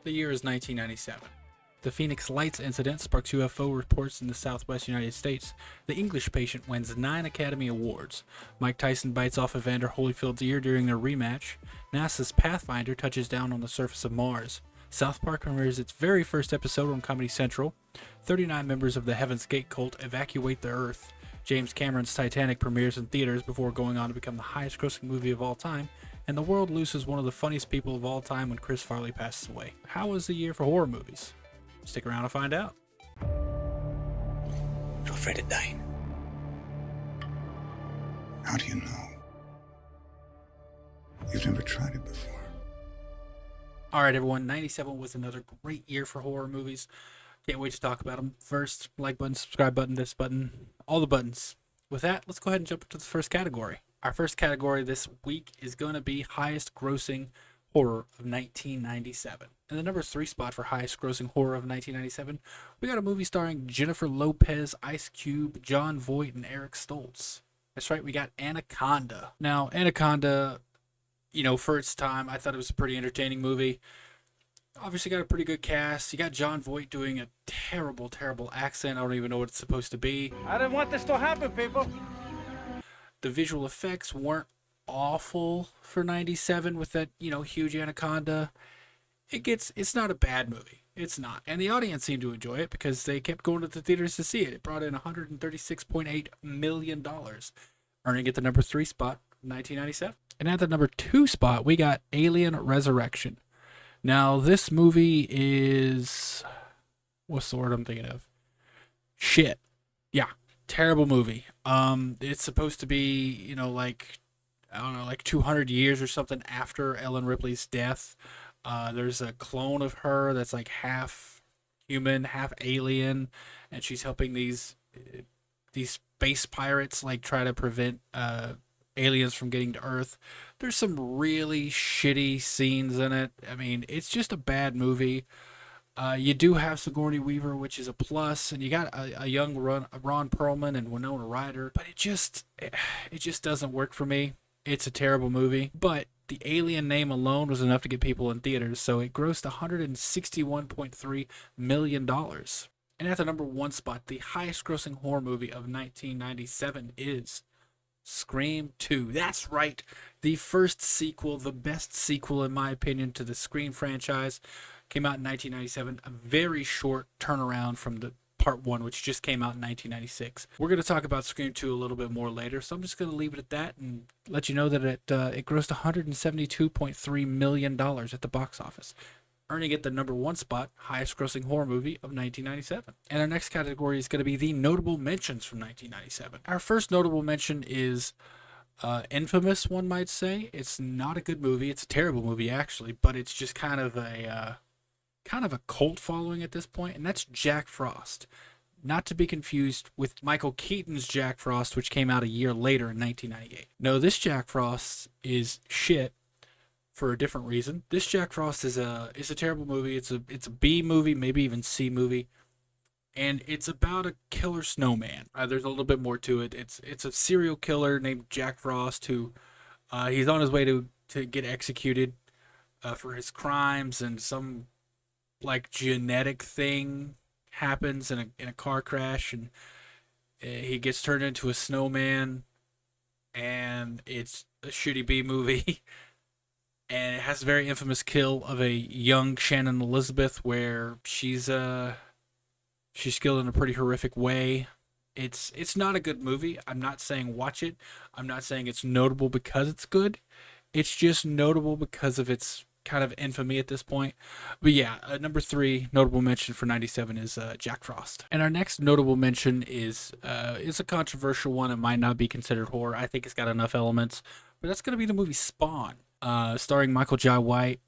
The year is 1997. The Phoenix Lights incident sparks UFO reports in the southwest United States. The English Patient wins 9 Academy Awards. Mike Tyson bites off Evander Holyfield's ear during their rematch. NASA's Pathfinder touches down on the surface of Mars. South Park premieres its very first episode on Comedy Central. 39 members of the Heaven's Gate cult evacuate the Earth. James Cameron's Titanic premieres in theaters before going on to become the highest grossing movie of all time. And the world loses one of the funniest people of all time when Chris Farley passes away. How was the year for horror movies? Stick around to find out. You're afraid of dying. How do you know? You've never tried it before. Alright everyone, 97 was another great year for horror movies. Can't wait to talk about them. First, like button, subscribe button, this button, all the buttons. With that, let's go ahead and jump into the first category. Our first category this week is going to be highest grossing horror of 1997. And the number 3 spot for highest grossing horror of 1997, we got a movie starring Jennifer Lopez, Ice Cube, Jon Voight, and Eric Stoltz. That's right, we got Anaconda. Now, Anaconda, for its time, I thought it was a pretty entertaining movie. Obviously got a pretty good cast. You got Jon Voight doing a terrible, terrible accent. I don't even know what it's supposed to be. I didn't want this to happen, people. The visual effects weren't awful for 97 with that, huge anaconda. It's not a bad movie. It's not. And the audience seemed to enjoy it because they kept going to the theaters to see it. It brought in $136.8 million, earning it the number 3 spot in 1997. And at the number 2 spot, we got Alien Resurrection. Now, this movie is... what's the word I'm thinking of? Shit. Yeah. Terrible movie. It's supposed to be, like 200 years or something after Ellen Ripley's death. There's a clone of her that's like half human, half alien, and she's helping these space pirates like try to prevent aliens from getting to Earth. There's some really shitty scenes in it. I mean, it's just a bad movie. You do have Sigourney Weaver, which is a plus, and you got a young Ron Perlman and Winona Ryder, but it just doesn't work for me. It's a terrible movie, but the Alien name alone was enough to get people in theaters, so it grossed $161.3 million. And at the number 1 spot, the highest grossing horror movie of 1997 is Scream 2. That's right, the first sequel, the best sequel in my opinion to the Scream franchise. Came out in 1997, a very short turnaround from the part 1, which just came out in 1996. We're going to talk about Scream 2 a little bit more later, so I'm just going to leave it at that and let you know that it grossed $172.3 million at the box office, earning it the number 1 spot, highest grossing horror movie of 1997. And our next category is going to be the notable mentions from 1997. Our first notable mention is Infamous, one might say. It's not a good movie. It's a terrible movie, actually, but it's just kind of a cult following at this point, and that's Jack Frost. Not to be confused with Michael Keaton's Jack Frost, which came out a year later in 1998. No, this Jack Frost is shit for a different reason. This Jack Frost is a terrible movie. It's a B movie, maybe even C movie, and it's about a killer snowman. There's a little bit more to it. It's a serial killer named Jack Frost who he's on his way to get executed for his crimes, and some like genetic thing happens in a car crash, and he gets turned into a snowman, and it's a shitty B movie. And it has a very infamous kill of a young Shannon Elizabeth where she's killed in a pretty horrific way. It's not a good movie. I'm not saying watch it. I'm not saying it's notable because it's good. It's just notable because of its kind of infamy at this point. But yeah, number 3 notable mention for 97 is Jack Frost. And our next notable mention is a controversial one. It might not be considered horror. I think it's got enough elements, but that's going to be the movie Spawn, starring Michael Jai White.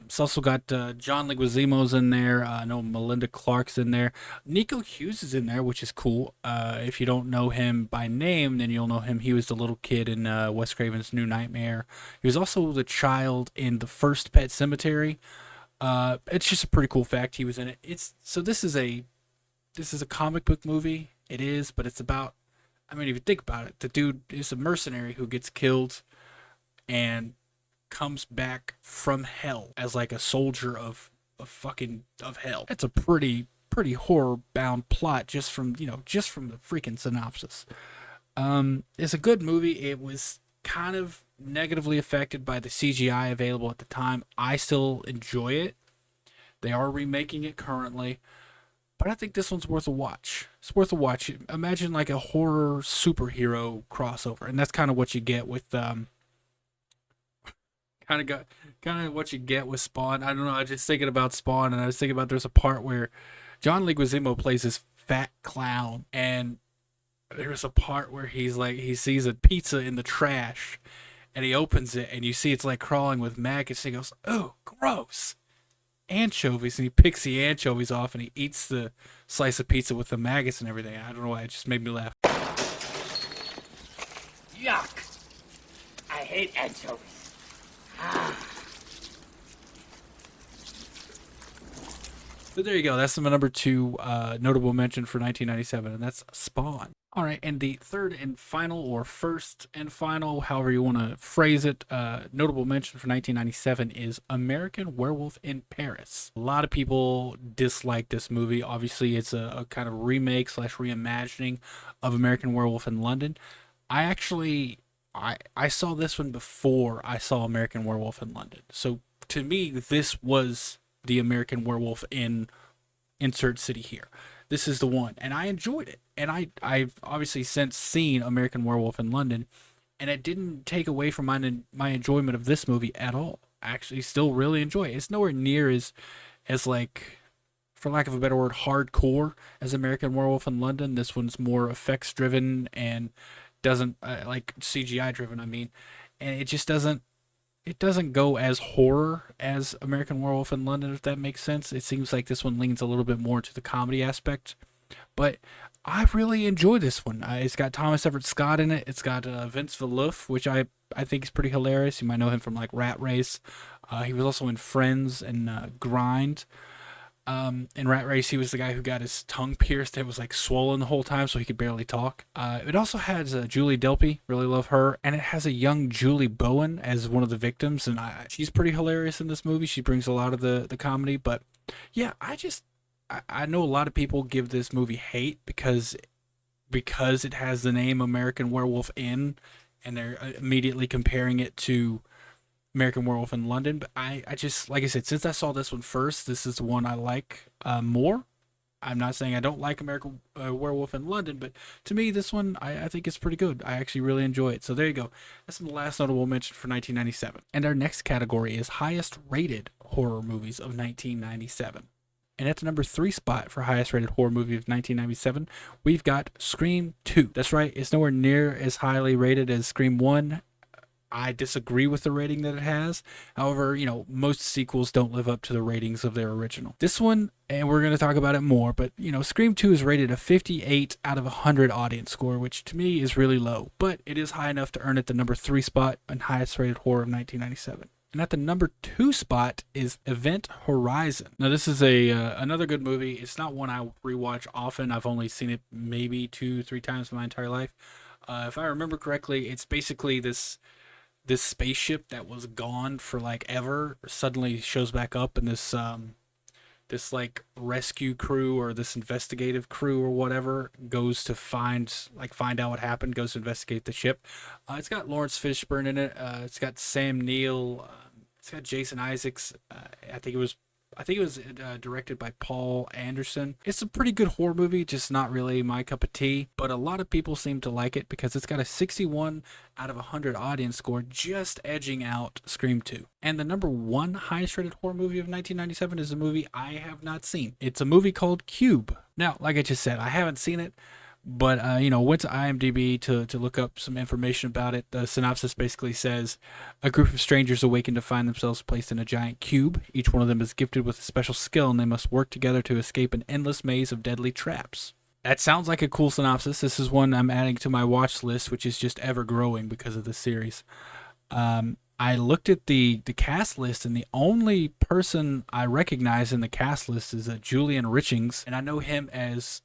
It's also got John Leguizamo's in there. I know Melinda Clark's in there. Nico Hughes is in there, which is cool. If you don't know him by name, then you'll know him. He was the little kid in Wes Craven's New Nightmare. He was also the child in the first Pet Sematary. It's just a pretty cool fact he was in it. This is a comic book movie. It is, but it's about, I mean, if you think about it, the dude is a mercenary who gets killed and comes back from hell as like a soldier of of hell. That's a pretty horror bound plot just from the freaking synopsis. It's a good movie. It was kind of negatively affected by the CGI available at the time. I still enjoy it. They are remaking it currently, but I think this one's worth a watch. It's worth a watch. Imagine like a horror superhero crossover, and that's kind of what you get with kind of what you get with Spawn. I don't know. I was just thinking about Spawn, and I was thinking about there's a part where John Leguizamo plays this fat clown, and there's a part where he sees a pizza in the trash, and he opens it, and you see it's like crawling with maggots. And he goes, "Oh, gross." Anchovies, and he picks the anchovies off and he eats the slice of pizza with the maggots and everything. I don't know why, it just made me laugh. Yuck! I hate anchovies. But there you go. That's my number 2 notable mention for 1997, and that's Spawn. All right, and the third and final, or first and final, however you want to phrase it, notable mention for 1997 is American Werewolf in Paris. A lot of people dislike this movie. Obviously, it's a kind of remake / reimagining of American Werewolf in London. I saw this one before I saw American Werewolf in London. So to me, this was the American Werewolf in insert city here. This is the one, and I enjoyed it. And I've obviously since seen American Werewolf in London, and it didn't take away from my enjoyment of this movie at all. I actually still really enjoy it. It's nowhere near as like, for lack of a better word, hardcore as American Werewolf in London. This one's more effects driven and doesn't like CGI driven. I mean, and it just doesn't go as horror as American Werewolf in London, if that makes sense. It seems like this one leans a little bit more to the comedy aspect, but I really enjoy this one. It's got Thomas Everett Scott in it. It's got Vince Villouf, which I think is pretty hilarious. You might know him from like Rat Race. He was also in Friends and Grind. In Rat Race, he was the guy who got his tongue pierced. It was like swollen the whole time, so he could barely talk. It also has Julie Delpy, really love her, and it has a young Julie Bowen as one of the victims, and she's pretty hilarious in this movie. She brings a lot of the comedy, but yeah, I know a lot of people give this movie hate because it has the name American Werewolf in, and they're immediately comparing it to American Werewolf in London. But I just, like I said, since I saw this one first, this is the one I like more. I'm not saying I don't like American Werewolf in London, but to me, this one, I think it's pretty good. I actually really enjoy it. So there you go. That's the last notable mention for 1997. And our next category is highest rated horror movies of 1997. And at the number 3 spot for highest rated horror movie of 1997, we've got Scream 2. That's right, it's nowhere near as highly rated as Scream 1. I disagree with the rating that it has. However, most sequels don't live up to the ratings of their original. This one, and we're going to talk about it more, but, Scream 2 is rated a 58 out of 100 audience score, which to me is really low, but it is high enough to earn it the number 3 spot and highest rated horror of 1997. And at the number 2 spot is Event Horizon. Now, this is another good movie. It's not one I rewatch often. I've only seen it maybe 2-3 times in my entire life. If I remember correctly, it's basically this spaceship that was gone for like ever suddenly shows back up, and this like rescue crew or this investigative crew or whatever goes to find out what happened, goes to investigate the ship. It's got Lawrence Fishburne in it. It's got Sam Neill. It's got Jason Isaacs. I think it was directed by Paul Anderson. It's a pretty good horror movie, just not really my cup of tea, but a lot of people seem to like it because it's got a 61 out of 100 audience score, just edging out Scream 2. And the number 1 highest rated horror movie of 1997 is a movie I have not seen. It's a movie called Cube. Now, like I just said, I haven't seen it, but went to IMDb to look up some information about it. The synopsis basically says, a group of strangers awaken to find themselves placed in a giant cube. Each one of them is gifted with a special skill, and they must work together to escape an endless maze of deadly traps. That sounds like a cool synopsis. This is one I'm adding to my watch list, which is just ever growing because of this series. I looked at the cast list, and the only person I recognize in the cast list is Julian Richings, and I know him as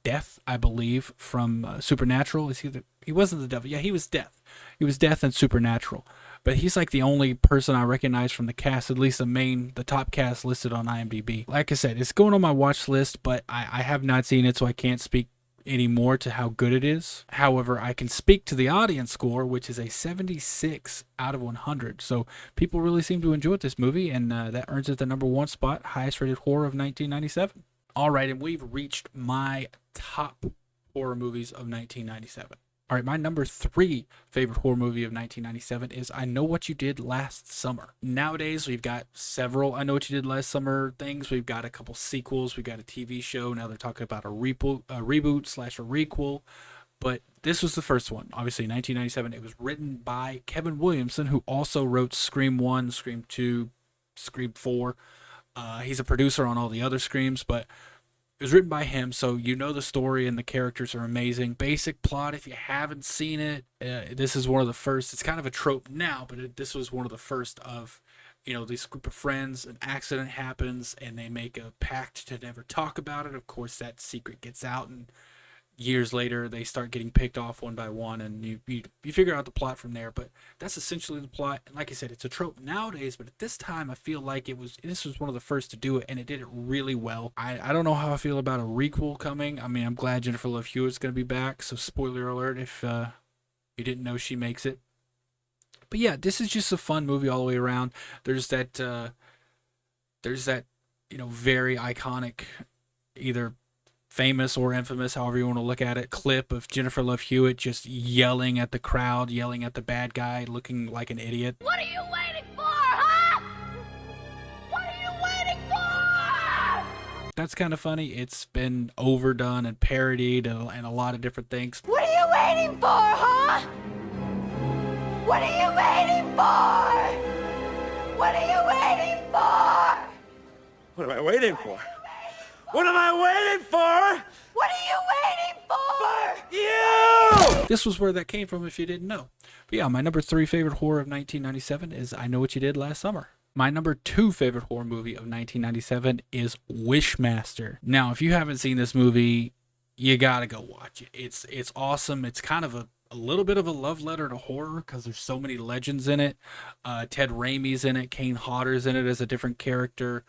Death, I believe, from Supernatural. He wasn't the devil. Yeah, he was Death. He was Death in Supernatural. but he's like the only person I recognize from the cast, at least the top cast listed on IMDb. Like I said, it's going on my watch list, but I have not seen it, so I can't speak anymore to how good it is. However, I can speak to the audience score, which is a 76 out of 100. So people really seem to enjoy this movie, and that earns it the #1 spot, highest rated horror of 1997. All right, and we've reached my top horror movies of 1997. All right, my #3 favorite horror movie of 1997 is I Know What You Did Last Summer. Nowadays, we've got several I Know What You Did Last Summer things. We've got a couple sequels. We've got a TV show. Now they're talking about a reboot/requel. But this was the first one. Obviously, 1997. It was written by Kevin Williamson, who also wrote Scream 1, Scream 2, Scream 4. He's a producer on all the other Screams, but it was written by him, so you know the story and the characters are amazing. Basic plot, if you haven't seen it, this is one of the first. It's kind of a trope now, but this was one of the first of, this group of friends. An accident happens, and they make a pact to never talk about it. Of course, that secret gets out, and years later, they start getting picked off one by one, and you figure out the plot from there. But that's essentially the plot. And like I said, it's a trope nowadays, but at this time, I feel like this was one of the first to do it, and it did it really well. I don't know how I feel about a requel coming. I mean, I'm glad Jennifer Love Hewitt's going to be back, so spoiler alert if you didn't know she makes it. But yeah, this is just a fun movie all the way around. There's that very iconic, either famous or infamous, however you want to look at it, clip of Jennifer Love Hewitt just yelling at the crowd, yelling at the bad guy, looking like an idiot. What are you waiting for, huh? What are you waiting for? That's kind of funny. It's been overdone and parodied and a lot of different things. What are you waiting for, huh? What are you waiting for? What are you waiting for? What am I waiting for? What am I waiting for? What are you waiting for? You! This was where that came from if you didn't know. But yeah, my #3 favorite horror of 1997 is I Know What You Did Last Summer. My #2 favorite horror movie of 1997 is Wishmaster. Now, if you haven't seen this movie, you gotta go watch it. It's awesome. It's kind of a little bit of a love letter to horror because there's so many legends in it. Ted Raimi's in it. Kane Hodder's in it as a different character.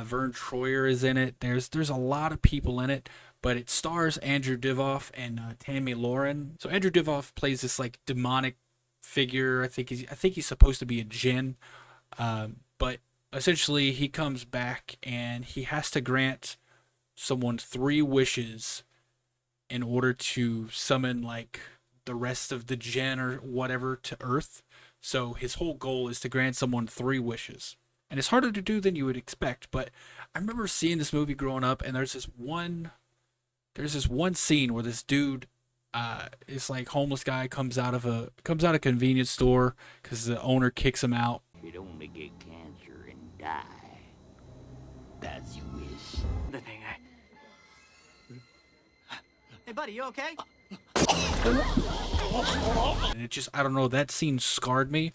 Vern Troyer is in it. There's a lot of people in it, but it stars Andrew Divoff and Tammy Lauren. So Andrew Divoff plays this like demonic figure. I think he's supposed to be a djinn, but essentially he comes back and he has to grant someone 3 wishes in order to summon like the rest of the djinn or whatever to Earth. So his whole goal is to grant someone 3 wishes. And it's harder to do than you would expect, but I remember seeing this movie growing up, and there's this one scene where this dude, is like homeless guy comes out of a convenience store because the owner kicks him out. You'd only get cancer and die. That's your wish. The thing Hey, buddy, you okay? And it just, I don't know, that scene scarred me.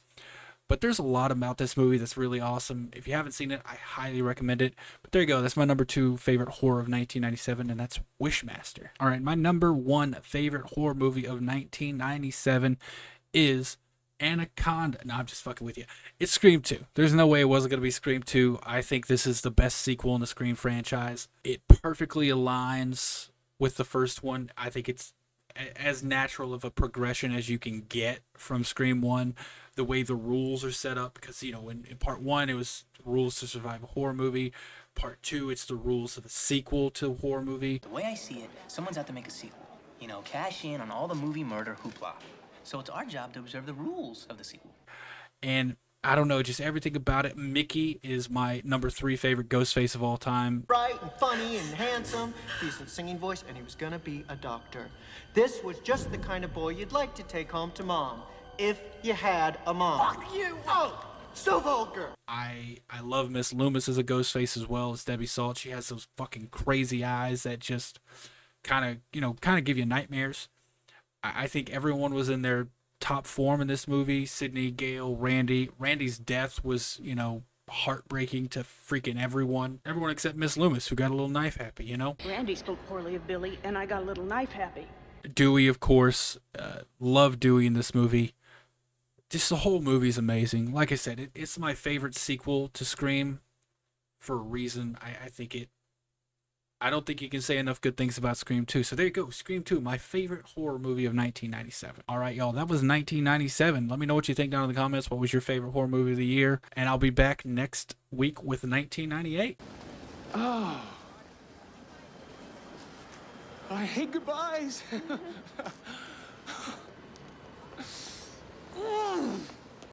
But there's a lot about this movie that's really awesome. If you haven't seen it, I highly recommend it. But there you go. That's my #2 favorite horror of 1997, and that's Wishmaster. All right, my #1 favorite horror movie of 1997 is Anaconda. No, I'm just fucking with you. It's Scream 2. There's no way it wasn't going to be Scream 2. I think this is the best sequel in the Scream franchise. It perfectly aligns with the first one. I think it's as natural of a progression as you can get from Scream 1. The way the rules are set up, because in part 1 it was rules to survive a horror movie. Part 2, it's the rules of a sequel to a horror movie. The way I see it, someone's out to make a sequel. Cash in on all the movie murder hoopla. So it's our job to observe the rules of the sequel. And I don't know, just everything about it. Mickey is my #3 favorite Ghostface of all time. Bright and funny and handsome, decent singing voice, and he was gonna be a doctor. This was just the kind of boy you'd like to take home to mom, if you had a mom. Fuck you! Oh, so vulgar. I love Miss Loomis as a Ghostface as well as Debbie Salt. She has those fucking crazy eyes that just kind of give you nightmares. I think everyone was in their top form in this movie. Sidney, Gale, Randy. Randy's death was, heartbreaking to freaking everyone. Everyone except Miss Loomis, who got a little knife happy, Randy spoke poorly of Billy, and I got a little knife happy. Dewey, of course. Love Dewey in this movie. just the whole movie's amazing. Like I said, it's my favorite sequel to Scream for a reason. I don't think you can say enough good things about Scream 2. So there you go. Scream 2, my favorite horror movie of 1997. All right, y'all. That was 1997. Let me know what you think down in the comments. What was your favorite horror movie of the year? And I'll be back next week with 1998. Oh. I hate goodbyes.